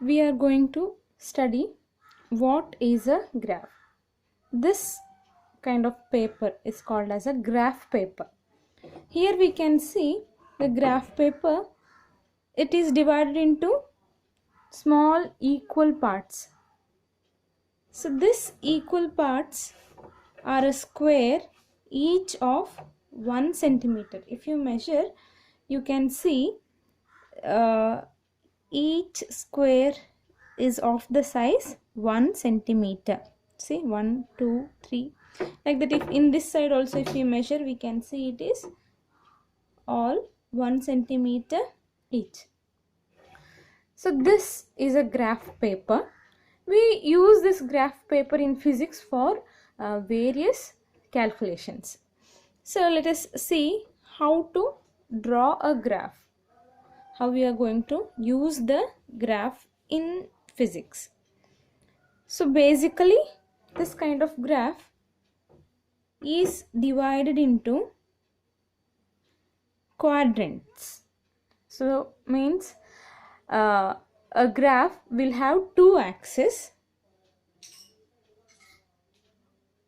we are going to study what is a graph. This kind of paper is called as a graph paper. Here we can see the graph paper. It is divided into small equal parts. So this equal parts are a square each of 1 centimeter. If you measure, you can see each square is of the size 1 centimeter. See, 1, 2, 3, like that. If in this side also, if we measure, we can see it is all 1 centimeter each. So this is a graph paper. We use this graph paper in physics for various calculations. So let us see how to draw a graph, how we are going to use the graph in physics. So basically, this kind of graph is divided into quadrants. So means a graph will have two axes,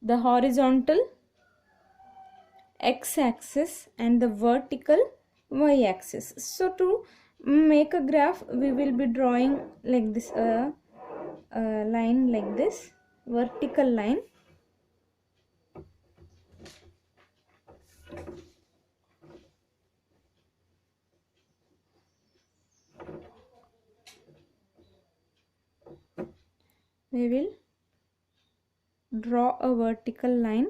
the horizontal x-axis and the vertical y-axis. So to make a graph, we will be drawing like this, a line like this, vertical line. We will draw a vertical line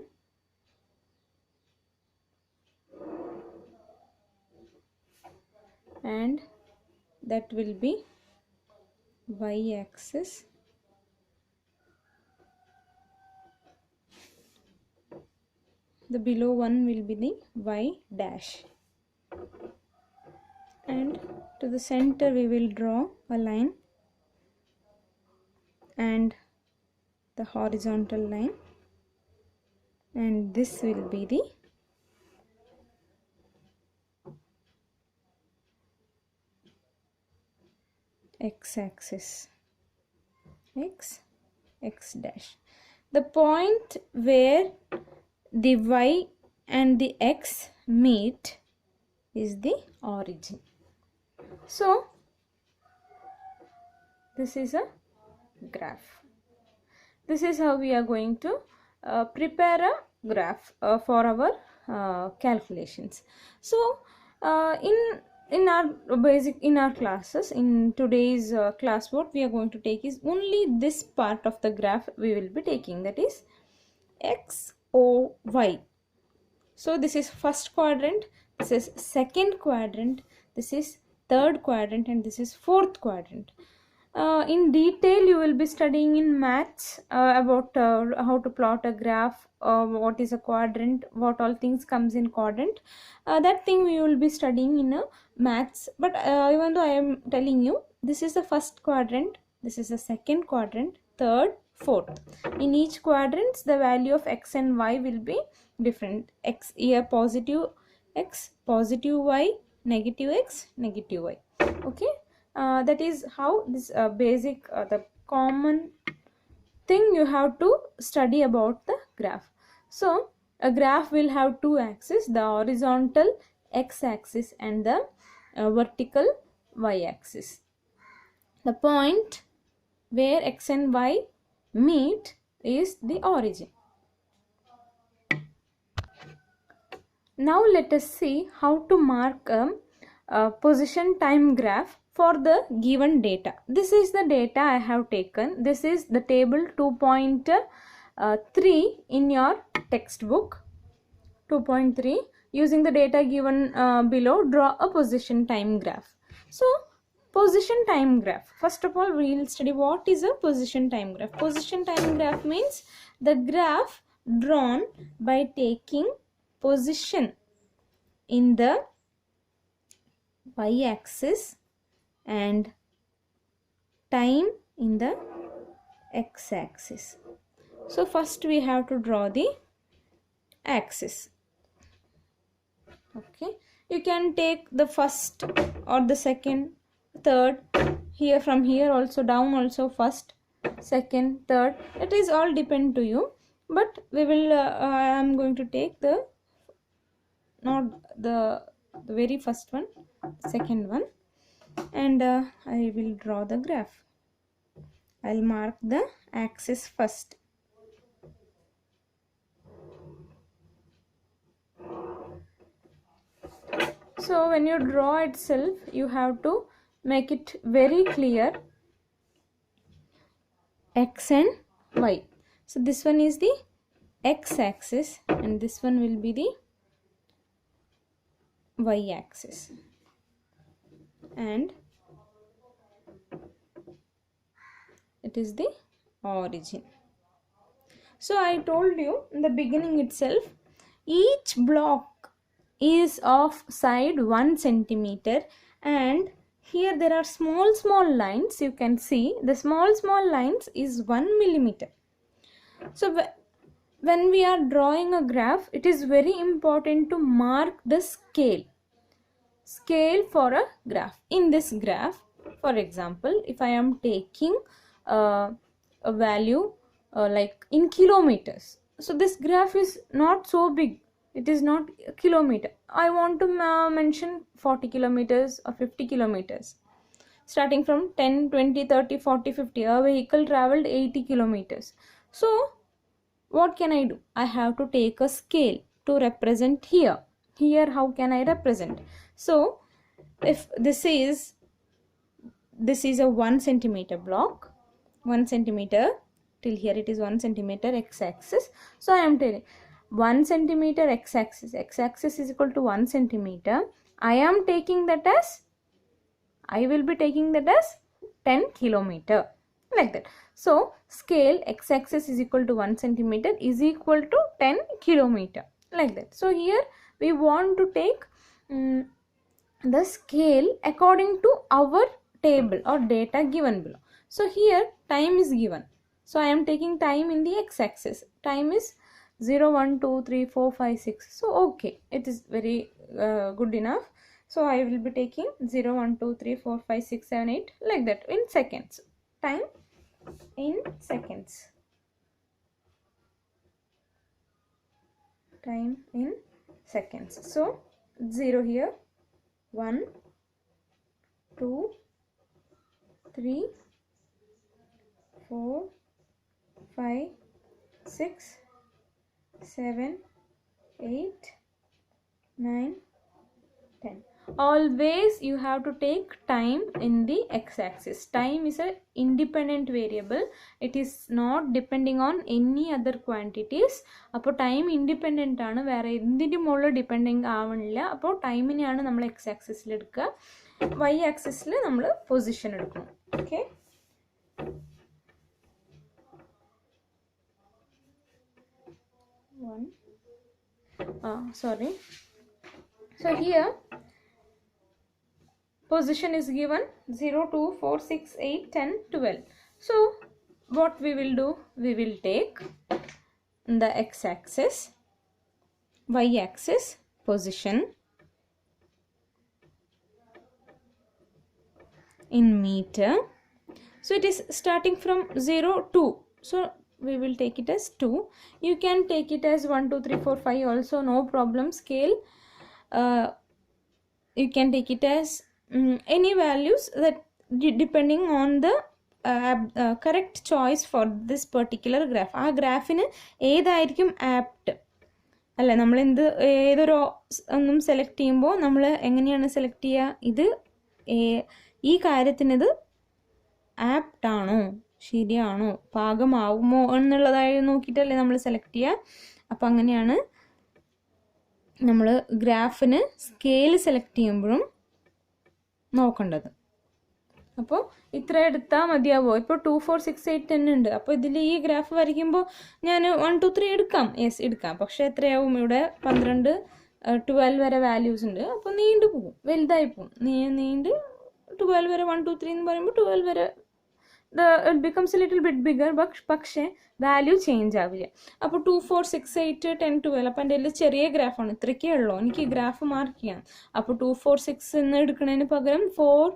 and that will be y-axis. The below one will be the y dash, and to the center we will draw a line and the horizontal line, and this will be the x-axis, x dash. The point where the y and the x meet is the origin. So this is a graph. This is how we are going to prepare a graph for our calculations. So in our classes, in today's class, what we are going to take is only this part of the graph we will be taking, that is x, o, y. So this is first quadrant, this is second quadrant, this is third quadrant, and this is fourth quadrant. In detail you will be studying in maths about how to plot a graph, what is a quadrant, what all things comes in quadrant. That thing we will be studying in maths, but even though I am telling you, this is the first quadrant, this is the second quadrant, third, fourth. In each quadrant the value of x and y will be different. X here positive x, positive y, negative x, negative y. Okay. That is how this basic, the common thing you have to study about the graph. So a graph will have two axes, the horizontal x-axis and the vertical y-axis. The point where x and y meet is the origin. Now let us see how to mark a position time graph for the given data. This is the data I have taken. This is the table 2.3 in your textbook. 2.3. Using the data given below, draw a position time graph. So position time graph. First of all, we will study what is a position time graph. Position time graph means the graph drawn by taking position in the y-axis and time in the x-axis. So first we have to draw the axis. Okay, you can take the first or the second, third, here, from here also, down also, first, second, third, it is all depend to you, but we will I am going to take the not the very first one, second one, and I will draw the graph. I'll mark the axis first. So when you draw itself, you have to make it very clear, x and y. So this one is the x-axis and this one will be the y-axis, and it is the origin. So I told you in the beginning itself, each block is of side 1 centimeter, and here there are small lines. You can see the small lines is 1 millimeter. So when we are drawing a graph, it is very important to mark the scale for a graph. In this graph, for example, if I am taking a value like in kilometers, so this graph is not so big, it is not a kilometer. I want to mention 40 kilometers or 50 kilometers. Starting from 10, 20, 30, 40, 50, a vehicle traveled 80 kilometers. So what can I do? I have to take a scale to represent here. Here how can I represent? So if this is a 1 centimeter block, 1 centimeter, till here it is 1 centimeter x-axis. So I am telling 1 centimeter x-axis is equal to 1 centimeter. I will be taking that as 10 kilometer, like that. So scale x-axis is equal to 1 centimeter is equal to 10 kilometer, like that. So here we want to take the scale according to our table or data given below. So here time is given, so I am taking time in the x-axis. Time is 0, 1, 2, 3, 4, 5, 6. So okay, it is very good enough. So I will be taking 0, 1, 2, 3, 4, 5, 6, 7, 8, like that, in seconds. Time in seconds. Time in seconds. So 0 here, 1, 2, 3, 4, 5, 6, 7, 8, 9, 10. Always you have to take time in the x-axis. Time is an independent variable. It is not depending on any other quantities. Appo time independent aanu, vera endinte molle depending aavaniല്ല. Appo time neyaanu nammal x-axis il edukka, y-axis il nammal position edukkanam. Okay. Sorry. So here position is given 0, 2, 4, 6, 8, 10, 12. So what we will do? We will take the x-axis, y-axis position in meter. So it is starting from 0, 2. So we will take it as 2. You can take it as 1, 2, 3, 4, 5 also, no problem. Scale, you can take it as any values that depending on the correct choice for this particular graph. ആ ഗ്രാഫിന് ഏതായിരിക്കും apt അല്ല, നമ്മൾ ഏതൊരു ഒന്നും select ചെയ്യുമ്പോൾ നമ്മൾ എങ്ങനെയാണ് select ചെയ്യുക? ഇത് ഈ കാര്യത്തിനത് ആപ്റ്റ് ആണോ, ശരിയാണോ, പാകമാവുമോ എന്നുള്ളതായി നോക്കിയിട്ടല്ലേ നമ്മൾ സെലക്ട് ചെയ്യുക. അപ്പം അങ്ങനെയാണ് നമ്മൾ ഗ്രാഫിന് സ്കെയിൽ സെലക്ട് ചെയ്യുമ്പോഴും നോക്കേണ്ടത്. അപ്പോൾ ഇത്ര എടുത്താൽ മതിയാവോ? ഇപ്പോൾ 2, 4, 6, 8, 10 ഉണ്ട്. അപ്പോൾ ഇതിൽ ഈ ഗ്രാഫ് വരയ്ക്കുമ്പോൾ ഞാൻ 1, 2, 3 എടുക്കാം. യെസ്, എടുക്കാം. പക്ഷെ എത്രയാവും? ഇവിടെ 12, 12 വരെ വാല്യൂസ് ഉണ്ട്. അപ്പോൾ നീണ്ടു പോകും, വലുതായി പോകും. നീണ്ട് 12 വരെ 1, 2, 3 എന്ന് പറയുമ്പോൾ 12 വരെ it becomes a little bit bigger, പക്ഷേ വാല്യൂ ചേഞ്ച് ആവില്ല. അപ്പോൾ 2, 4, 6, 8, 10, 12. അപ്പോൾ എൻ്റെ കയ്യിൽ ചെറിയ ഗ്രാഫാണ്, ഇത്രയ്ക്കേ ഉള്ളൂ. എനിക്ക് ഈ ഗ്രാഫ് മാർക്ക് ചെയ്യാം. അപ്പോൾ 2, 4, 6 എന്ന് എടുക്കുന്നതിന് പകരം 4,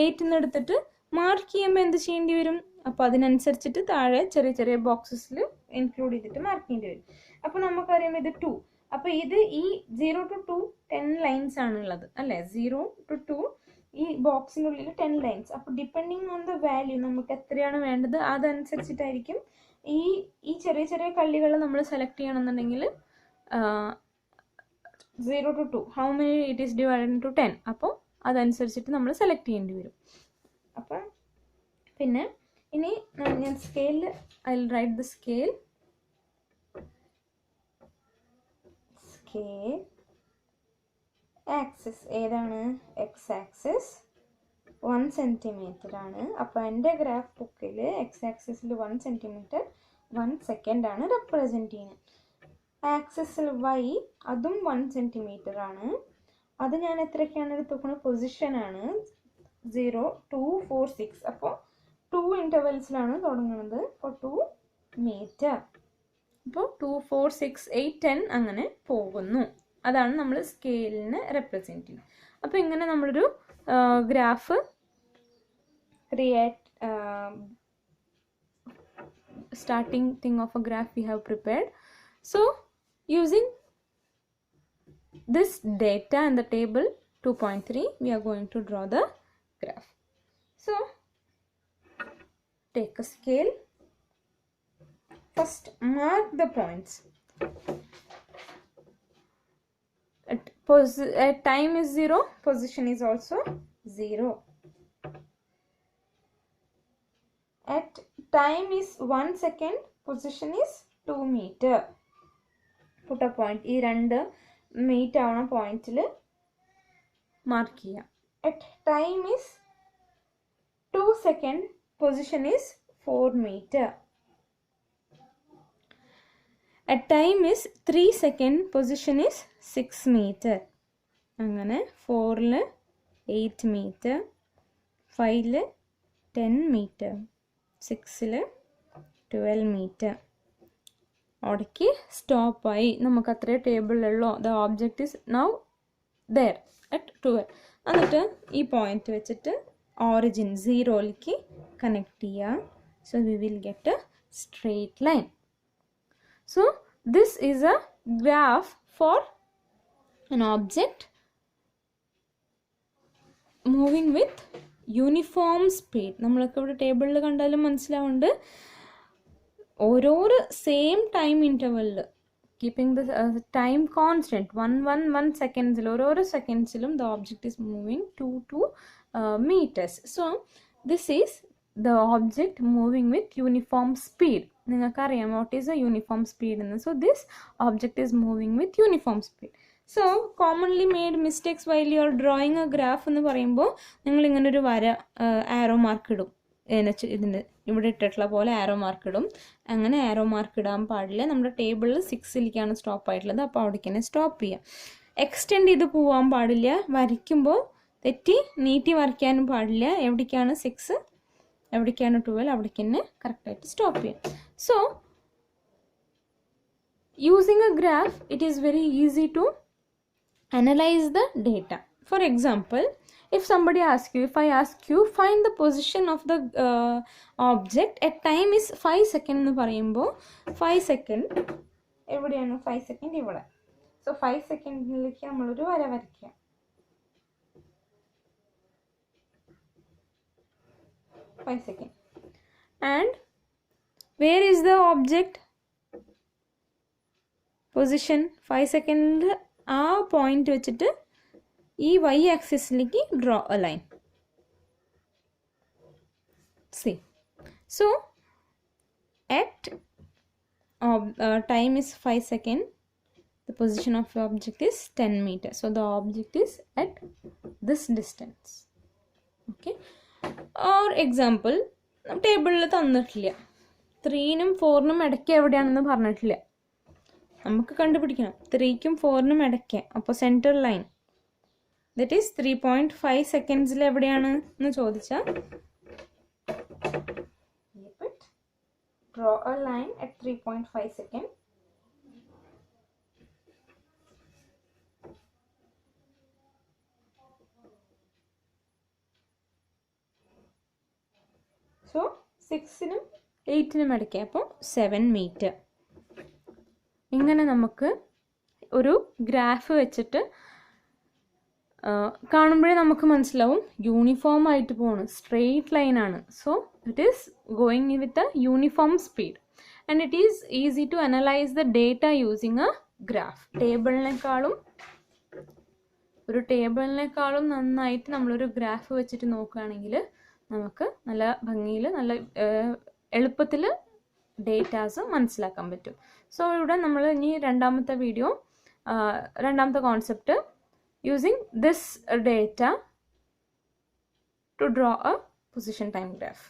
8 എന്ന് എടുത്തിട്ട് മാർക്ക് ചെയ്യുമ്പോൾ എന്ത് ചെയ്യേണ്ടി വരും? അപ്പോൾ അതിനനുസരിച്ചിട്ട് താഴെ ചെറിയ ചെറിയ ബോക്സസിൽ ഇൻക്ലൂഡ് ചെയ്തിട്ട് മാർക്ക് ചെയ്യേണ്ടി വരും. അപ്പോൾ നമുക്കറിയാം ഇത് 2. അപ്പോൾ ഇത് ഈ 0 to 2 10 ലൈൻസ് ആണുള്ളത് അല്ലേ? 0 to 2 ഈ ബോക്സിനുള്ളിൽ 10 ലൈൻസ്. അപ്പോൾ ഡിപ്പെൻഡിങ് ഓൺ ദ വാല്യൂ നമുക്ക് എത്രയാണ് വേണ്ടത് അതനുസരിച്ചിട്ടായിരിക്കും ഈ ചെറിയ ചെറിയ കള്ളികൾ നമ്മൾ സെലക്ട് ചെയ്യണമെന്നുണ്ടെങ്കിൽ 0 to 2 how many it is divided into 10. അപ്പോൾ അതനുസരിച്ചിട്ട് നമ്മൾ സെലക്ട് ചെയ്യേണ്ടി വരും. അപ്പം പിന്നെ ഇനി ഞാൻ സ്കെയിലിൽ I will write the scale axis ഏതാണ്? എക്സ് ആക്സിസ് 1 സെൻറ്റിമീറ്റർ ആണ്. അപ്പോൾ എൻ്റെ ഗ്രാഫ് ബുക്കിൽ എക്സ് ആക്സിസിൽ 1 സെൻറ്റിമീറ്റർ 1 സെക്കൻഡ് ആണ് റെപ്രസെൻറ്റ് ചെയ്യുന്നത്. ആക്സിസിൽ വൈ അതും 1 സെൻറ്റിമീറ്റർ ആണ്. അത് ഞാൻ എത്രയൊക്കെയാണ് എടുത്തുക്കുന്നത്? പൊസിഷനാണ് 0 2 4 6. അപ്പോൾ 2 ഇൻ്റർവെൽസിലാണ് തുടങ്ങുന്നത്. അപ്പോൾ 2 മീറ്റർ. അപ്പോൾ 2 4 6 8 10 അങ്ങനെ പോകുന്നു. അതാണ് നമ്മൾ സ്കെയിലിനെ റെപ്രസെൻറ്റ് ചെയ്യുന്നത്. അപ്പോൾ ഇങ്ങനെ നമ്മളൊരു graph create starting thing of a graph we have prepared. So using this data and the table 2.3 we are going to draw the graph. So take a scale. First mark the points. At time is 0, position is also 0. At time is 1 second, position is 2 meter. Put a point. ഈ 2 meet ആവണ പോയിന്റിൽ mark ചെയ്യാം. At time is 2 second, position is 4 meter. At time is 3 second, position is 6 meter. അങ്ങനെ 4ൽ 8 meter, 5ൽ 10 meter, 6ൽ 12 meter. അവിടേക്ക് സ്റ്റോപ്പായി. നമുക്ക് അത്രേ ടേബിളിലുള്ളൂ. The object is now there at 12. എന്നിട്ട് ഈ പോയിന്റ് വെച്ചിട്ട് ഓറിജിൻ 0ലേക്ക് കണക്ട് ചെയ്യുക. So we will get a straight line. So this is a graph for an object moving with uniform speed. നമ്മളൊക്കെ ഇവിടെ ടേബിളിൽ കണ്ടാലും മനസ്സിലാവുന്നുണ്ട്. ഓരോരോ സെയിം ടൈം ഇൻ്റർവെല്ലിൽ കീപ്പിംഗ് ദ ടൈം കോൺസ്റ്റൻറ്റ് 1 സെക്കൻഡ്സിൽ ഓരോരോ സെക്കൻഡ്സിലും the object is moving 2 meters. So this is the object moving with uniform speed. നിങ്ങൾക്കറിയാം what is a uniform speed എന്ന്. So this object is moving with uniform speed. So commonly made mistakes while you are drawing a graph എന്ന് പറയുമ്പോൾ നിങ്ങളിങ്ങനൊരു വര arrow mark ഇടും. ഇതിൻ്റെ ഇവിടെ ഇട്ടിട്ടുള്ള പോലെ ആരോ മാർക്ക് ഇടും. അങ്ങനെ ആരോ മാർക്ക് ഇടാൻ പാടില്ല. നമ്മുടെ ടേബിളിൽ 6ലേക്കാണ് സ്റ്റോപ്പ് ആയിട്ടുള്ളത്. അപ്പോൾ അവിടേക്ക് തന്നെ സ്റ്റോപ്പ് ചെയ്യാം. എക്സ്റ്റെൻഡ് ചെയ്ത് പോകാൻ പാടില്ല. വരയ്ക്കുമ്പോൾ തെറ്റി നീട്ടി വരയ്ക്കാനും പാടില്ല. എവിടേക്കാണ് 6 എവിടേക്കാണ് 12 അവിടേക്ക് തന്നെ കറക്റ്റായിട്ട് സ്റ്റോപ്പ് ചെയ്യാം. So using a graph it is very easy to analyse the data. For example, if somebody asks you, if I ask you find the position of the object at time is 5 second എന്ന് പറയുമ്പോൾ 5 second എവിടെയാണ്? 5 second ഇവിടെ. So 5 സെക്കൻഡിലേക്ക് നമ്മളൊരു വര വരയ്ക്കാം. second. And where is the object position? 5 second ആ point വെച്ചിട്ട് ഈ y ആക്സിസിലേക്ക് draw a line. See, so at time is 5 second, the position of the object is 10 meters. So the object is at this distance. Okay. Or example, ടേബിളിൽ തന്നിട്ടില്ല. 3നും 4നും ഇടയ്ക്ക് എവിടെയാണെന്ന് പറഞ്ഞിട്ടില്ല. നമുക്ക് കണ്ടുപിടിക്കണം 3ക്കും 4നും ഇടയ്ക്ക്. അപ്പോൾ സെൻറ്റർ ലൈൻ ദറ്റ് ഈസ് 3.5 സെക്കൻഡ്സിൽ എവിടെയാണ് എന്ന് ചോദിച്ചാൽ draw a line at 3.5 second. So 6നും 8നും ഇടയ്ക്ക്, അപ്പോൾ 7 മീറ്റർ. ഇങ്ങനെ നമുക്ക് ഒരു ഗ്രാഫ് വെച്ചിട്ട് കാണുമ്പോഴേ നമുക്ക് മനസ്സിലാവും യൂണിഫോം ആയിട്ട് പോകണം, സ്ട്രെയിറ്റ് ലൈനാണ്. So it is going with a uniform speed and it is easy to analyse the data using a graph. ഒരു ടേബിളിനേക്കാളും നന്നായിട്ട് നമ്മളൊരു ഗ്രാഫ് വെച്ചിട്ട് നോക്കുകയാണെങ്കിൽ നമുക്ക് നല്ല ഭംഗിയിൽ, നല്ല എളുപ്പത്തിൽ ഡേറ്റാസ് മനസ്സിലാക്കാൻ പറ്റും. സോ ഇവിടെ നമ്മൾ ഇനി രണ്ടാമത്തെ concept, using this data to draw a position time graph.